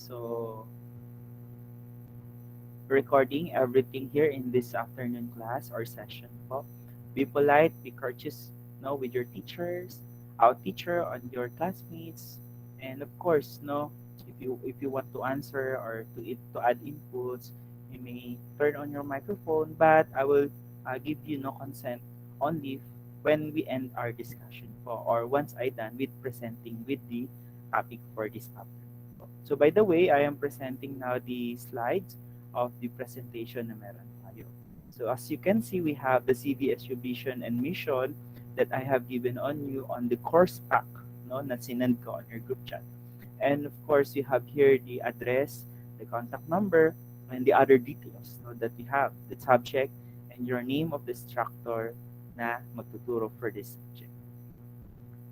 So, recording everything here in this afternoon class or session po. Be polite, be courteous, no, with your teachers, our teacher, and your classmates, and of course, no, if you want to answer or to add inputs, you may turn on your microphone, but I will give you no consent only when we end our discussion po, or once I done with presenting with the topic for this afternoon po. So by the way, I am presenting now the slides of the presentation na meron tayo. So as you can see, we have the CvSU vision and mission that I have given on you on the course pack, no, na sinend ko on your group chat. And of course, you have here the address, the contact number, and the other details, no, that you have, the subject, and your name of the instructor na magtuturo for this subject.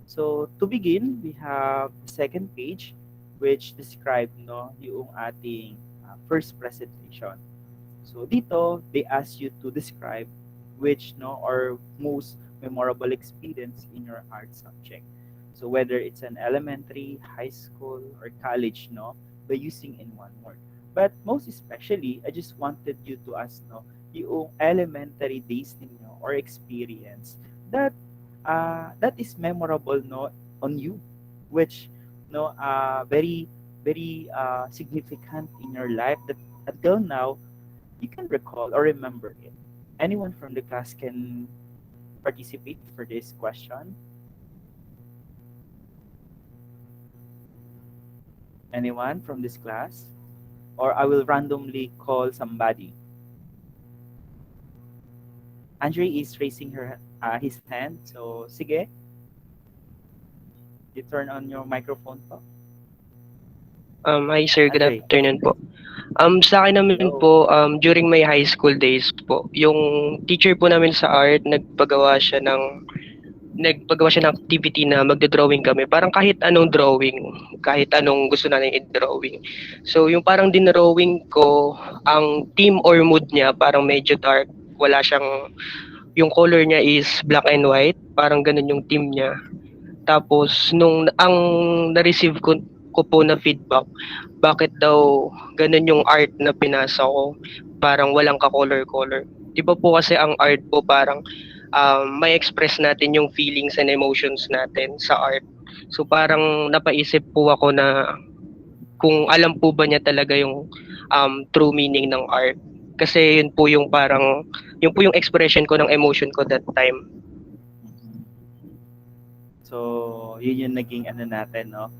So to begin, we have the second page which describe, no, yung ating first presentation. So dito, they ask you to describe which, no, or most memorable experience in your art subject. So whether it's an elementary, high school, or college, no, by using in one word. But most especially, I just wanted you to ask, no, yung elementary days ninyo or experience that that is memorable, no, on you, which, no, very significant in your life that until now you can recall or remember it. Anyone from the class can participate for this question? Anyone from this class? Or I will randomly call somebody. Andre is raising his hand. So, sige, you turn on your microphone po. Hi sir, good Andre, afternoon po. Sa akin naman hello. po, during my high school days po, yung teacher po namin sa art, nagpagawa siya ng activity na magdo-drawing kami. Parang kahit anong drawing, kahit anong gusto natin i-drawing. So, yung parang dinrawing ko, ang theme or mood niya parang medyo dark. Wala siyang, yung color niya is black and white. Parang ganun yung theme niya. Tapos, ang na-receive ko po na feedback, bakit daw ganun yung art na pinasa ko, parang walang ka-color-color. Di ba po kasi ang art po parang may express natin yung feelings and emotions natin sa art. So parang napaisip po ako na kung alam po ba niya talaga yung true meaning ng art. Kasi yun po yung expression ko ng emotion ko that time. Mhm. So, yun yung naging ano natin, no,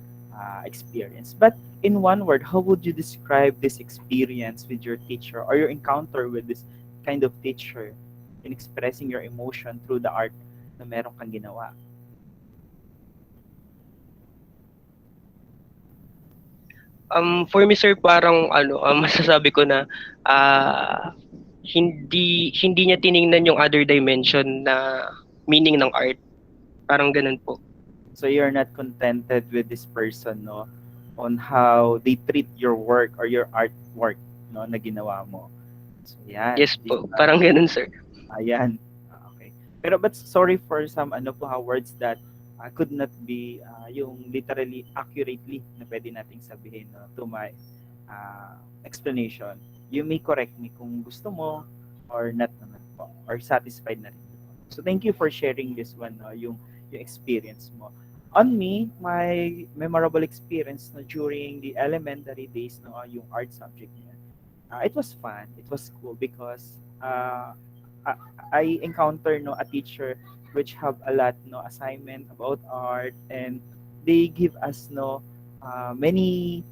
experience. But in one word, how would you describe this experience with your teacher or your encounter with this kind of teacher in expressing your emotion through the art na meron kang ginawa? For me sir, parang masasabi ko na ah hindi niya tiningnan yung other dimension na meaning ng art. Parang ganun po. So you're not contented with this person, no, on how they treat your work or your artwork, no, na ginawa mo. So yan, Yes di po, ba? parang ganun sir. Ayan. Okay. Pero but sorry for some ano po words that could not be yung literally accurately na pwede nating sabihin, no, to my explanation. You may correct me kung gusto mo or not naman po or satisfied na rin. So thank you for sharing this one, no, yung experience mo. On me, my memorable experience, no, during the elementary days, no, yung art subject niya. It was fun. It was cool because I, I encounter, no, a teacher which have a lot, no, assignment about art, and they give us, no, many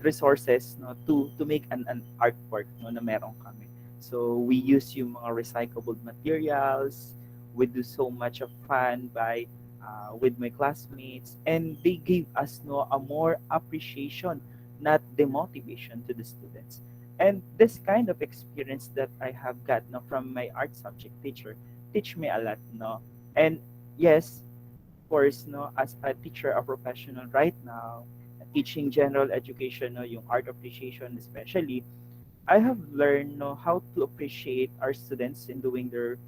resources, no, to make an artwork, no, na meron kami. So we use yung mga recyclable materials. We do so much of fun by with my classmates, and they gave us, no, a more appreciation, not demotivation to the students. And this kind of experience that I have got, no, from my art subject teacher teach me a lot, no. And yes, of course, no, as a teacher, a professional right now, teaching general education, no, yung art appreciation especially, I have learned, no, how to appreciate our students in doing their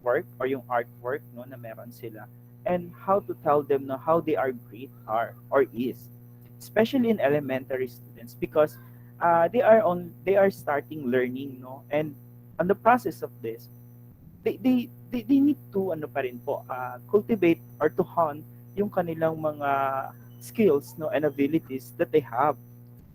work or yung artwork, no, na meron sila, and how to tell them, no, how they are great are or is. especially in elementary students, because they are starting learning, no, and on the process of this, they need to ano pa rin po, cultivate or to hone yung kanilang mga skills, no, and abilities that they have.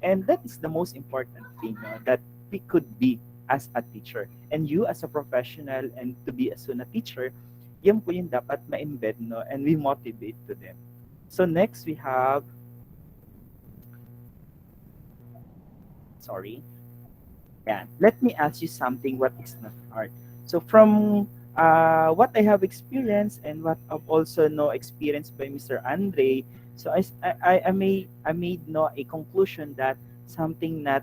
And that is the most important thing, no, that we could be as a teacher. And you as a professional and to be as soon a teacher, yan po yung dapat ma-embed, no, and we motivate to them. So next we have, sorry, yeah, let me ask you something what is not art. So from what I have experienced and what I've also know experienced by Mr. Andre, so I made no a conclusion that something not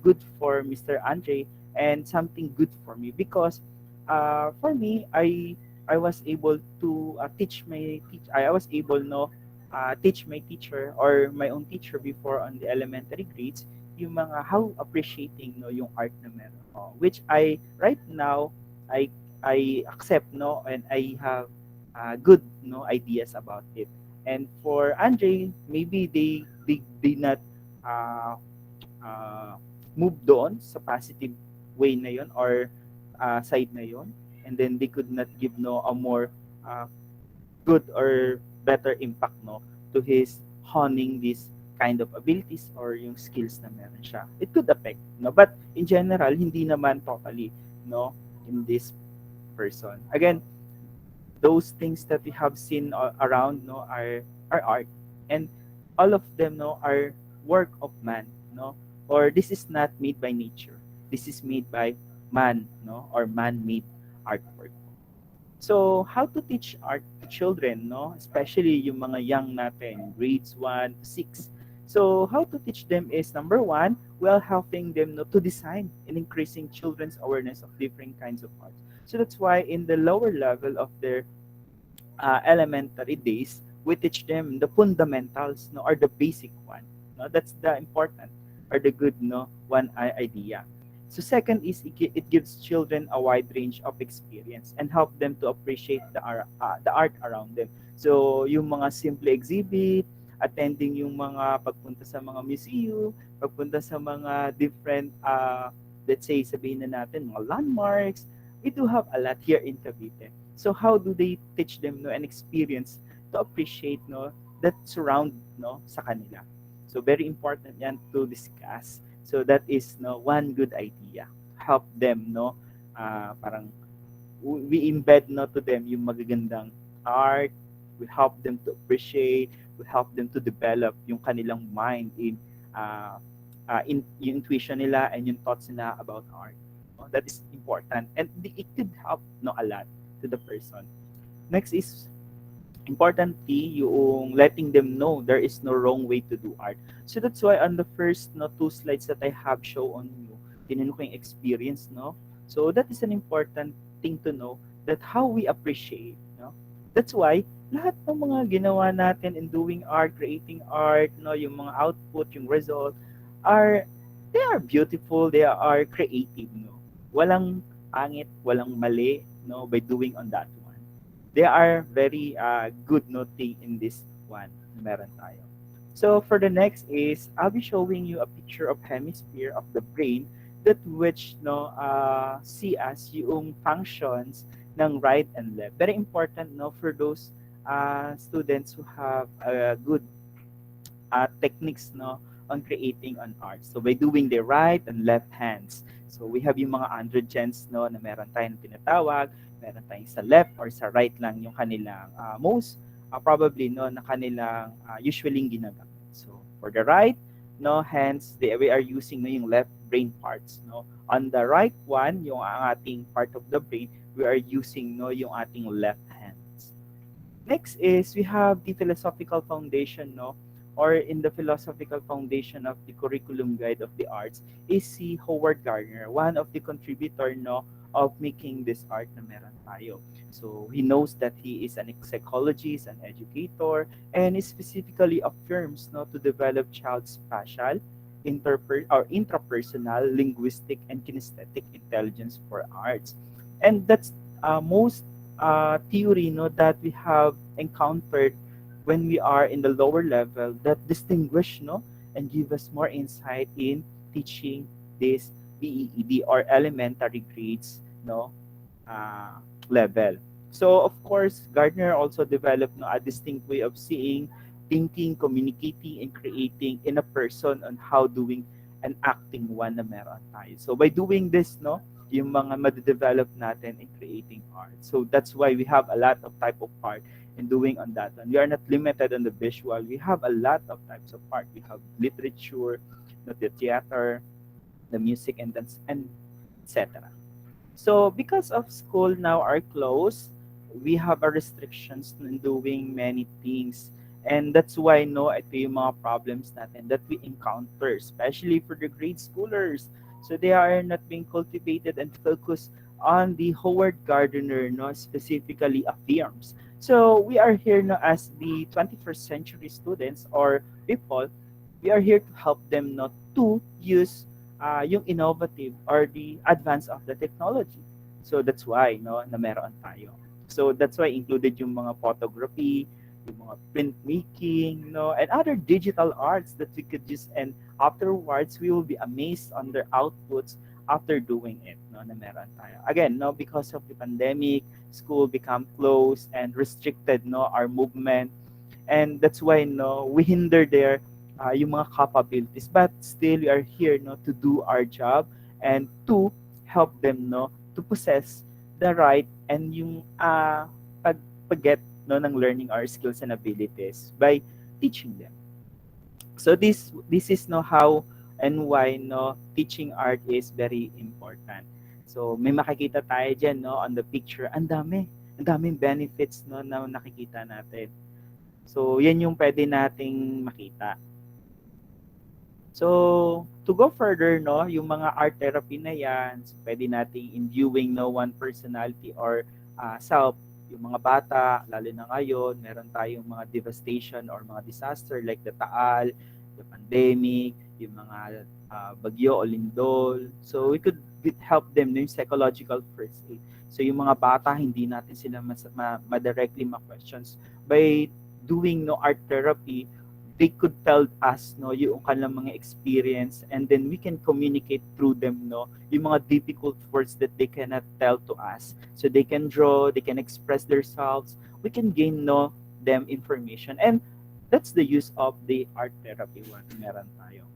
good for Mr. Andre and something good for me, because for me I was able to I was able no teach my teacher or my own teacher before on the elementary grades yung mga how appreciating no yung art na meron ako, which I right now I I accept, no, and I have good no ideas about it. And for Andre, maybe they not uh, uh, move doon sa positive way na yon or side na yon, and then they could not give no a more uh, good or better impact, no, to his honing this kind of abilities or yung skills na meron siya. It could affect, no, but in general hindi naman totally, no, in this person. Again, those things that we have seen around, no, are art, and all of them, no, are work of man, no, or this is not made by nature, this is made by man, no, or man-made artwork. So, how to teach art to children, no? Especially yung mga young natin, grades 1 to 6. So, how to teach them is number one, well, helping them, no, to design and increasing children's awareness of different kinds of art. So that's why in the lower level of their elementary days, we teach them the fundamentals, no, or the basic one. No, that's the important or the good, no, one idea. So second is it gives children a wide range of experience and help them to appreciate the art around them. So yung mga simple exhibit, attending yung mga pagpunta sa mga museum, pagpunta sa mga different let's say sabihin na natin mga landmarks, we do have a lot here in Cavite. So how do they teach them, no, and experience to appreciate, no, that surround, no, sa kanila. So very important yan to discuss. So that is, no, one good idea. Help them, no, parang we embed, no, to them yung magagandang art. We help them to appreciate. We help them to develop yung kanilang mind in yung intuition nila and yung thoughts nila about art. No, that is important, and it could help, no, a lot to the person. Next is importantly yung letting them know there is no wrong way to do art. So that's why on the first, no, two slides that I have show on you, tinanong ko yung experience, no. So that is an important thing to know, that how we appreciate, no. That's why lahat ng mga ginawa natin in doing art, creating art, no, yung mga output, yung result are they are beautiful, they are creative, no. Walang pangit, walang mali, no, by doing on that one. They are very good, no, thing in this one na meron tayo. So for the next is I'll be showing you a picture of hemisphere of the brain that which, no, see as yung functions ng right and left. Very important, no, for those students who have good techniques, no, on creating an art. So by doing the right and left hands. So we have yung mga androgens, no, na meron tayong tinatawag, meron tayong sa left or sa right lang yung kanilang most probably, no, na kanilang usually ginagamit. So for the right, no, hands, we are using, no, yung left brain parts, no. On the right one, yung ating part of the brain, we are using, no, yung ating left hands. Next is we have the philosophical foundation, no, or in the philosophical foundation of the curriculum guide of the arts is si Howard Gardner, one of the contributor, no, of making this art na meron tayo. So he knows that he is an psychologist, an educator, and he specifically affirms, no, to develop child spatial, or intrapersonal, linguistic, and kinesthetic intelligence for arts. And that's most theory, no, that we have encountered when we are in the lower level that distinguish, no, and give us more insight in teaching this BEED or elementary grades, no, uh, level. So of course, Gardner also developed, no, a distinct way of seeing, thinking, communicating, and creating in a person on how doing and acting one na meron tayo. So by doing this, no, yung mga made-develop natin in creating art. So that's why we have a lot of type of art in doing on that one. We are not limited on the visual. We have a lot of types of art. We have literature, the theater, the music, and dance, and etc. So because of school now are closed, we have a restrictions in doing many things. And that's why, no, ito yung mga problems natin that we encounter, especially for the grade schoolers. So they are not being cultivated and focused on the Howard Gardner, no, specifically affirms. So we are here, no, as the 21st century students or people, we are here to help them not to use yung innovative or the advance of the technology. So that's why, no, na meron tayo. So that's why included yung mga photography, yung mga printmaking, no, and other digital arts that we could use, and afterwards we will be amazed on their outputs after doing it, no, na meron tayo. Again, no, because of the pandemic, school become closed and restricted, no, our movement, and that's why, no, we hinder their yung mga capabilities, but still we are here, no, to do our job and to help them, no, to possess the right and yung pag no ng learning our skills and abilities by teaching them. So this is, no, how and why, no, teaching art is very important. So may makikita tayo diyan, no, on the picture. Ang daming benefits, no, na nakikita natin. So yan yung pwede nating makita. So, to go further, no, yung mga art therapy na yan, so pwede nating imbuing, no, one personality or self. Yung mga bata, lalo na ngayon, meron tayong mga devastation or mga disaster like the Taal, the pandemic, yung mga bagyo o lindol. So, we could help them, no, yung psychological first aid. So, yung mga bata, hindi natin sila ma-directly ma-questions. By doing, no, art therapy, they could tell us, no, yung kanilang mga experience, and then we can communicate through them, no, yung mga difficult words that they cannot tell to us. So they can draw, they can express themselves, we can gain, no, them information, and that's the use of the art therapy one meron tayo.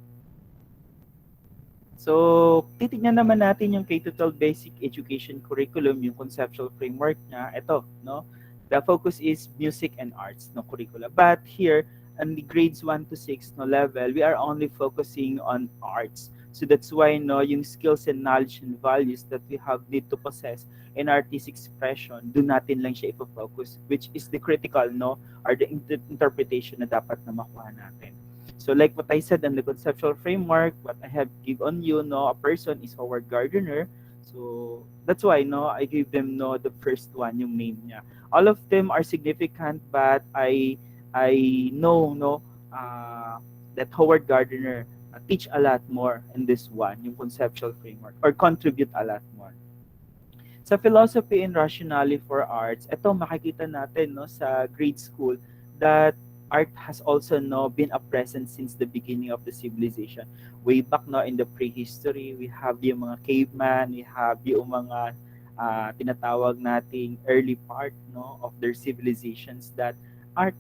So, titignan naman natin yung K-12 basic education curriculum, yung conceptual framework niya. Ito, no? The focus is music and arts, no, curricula. But here, on the grades 1 to 6 no level, we are only focusing on arts. So that's why, no, yung skills and knowledge and values that we have need to possess in artistic expression, do natin lang siya ipo-focus, which is the critical, no, or the interpretation na dapat na makuha natin. So like what I said in the conceptual framework, what I have given you, no, a person is Howard Gardner. So that's why, no, I gave them, no, the first one, yung name niya. All of them are significant, but I know, no, that Howard Gardner teach a lot more in this one, yung conceptual framework, or contribute a lot more. Sa philosophy and rationale for arts, ito makikita natin, no, sa grade school that art has also, no, been a present since the beginning of the civilization. Way back, no, in the prehistory, we have yung mga caveman, we have yung mga tinatawag nating early part, no, of their civilizations, that art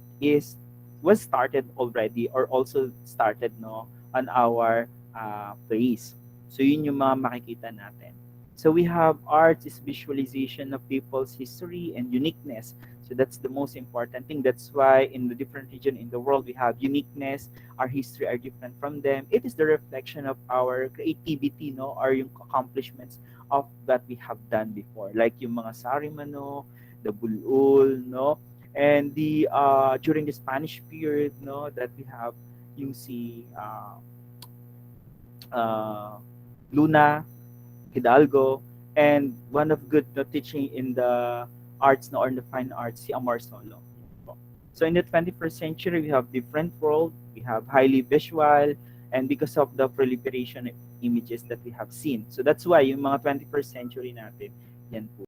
was started already or also started, no, on our place. So yun yung mga makikita natin. So we have art is visualization of people's history and uniqueness. So that's the most important thing. That's why in the different region in the world we have uniqueness. Our history are different from them. It is the reflection of our creativity, no, or yung accomplishments of that we have done before. Like yung mga Sarimano, the Bulul, no, and the during the Spanish period, no, that we have yung si Luna, Hidalgo, and one of good, no, teaching in the arts, no, or in the fine arts, si Amor Solo. So in the 21st century, we have different world, we have highly visual, and because of the proliferation of images that we have seen. So that's why yung mga 21st century natin, yan po.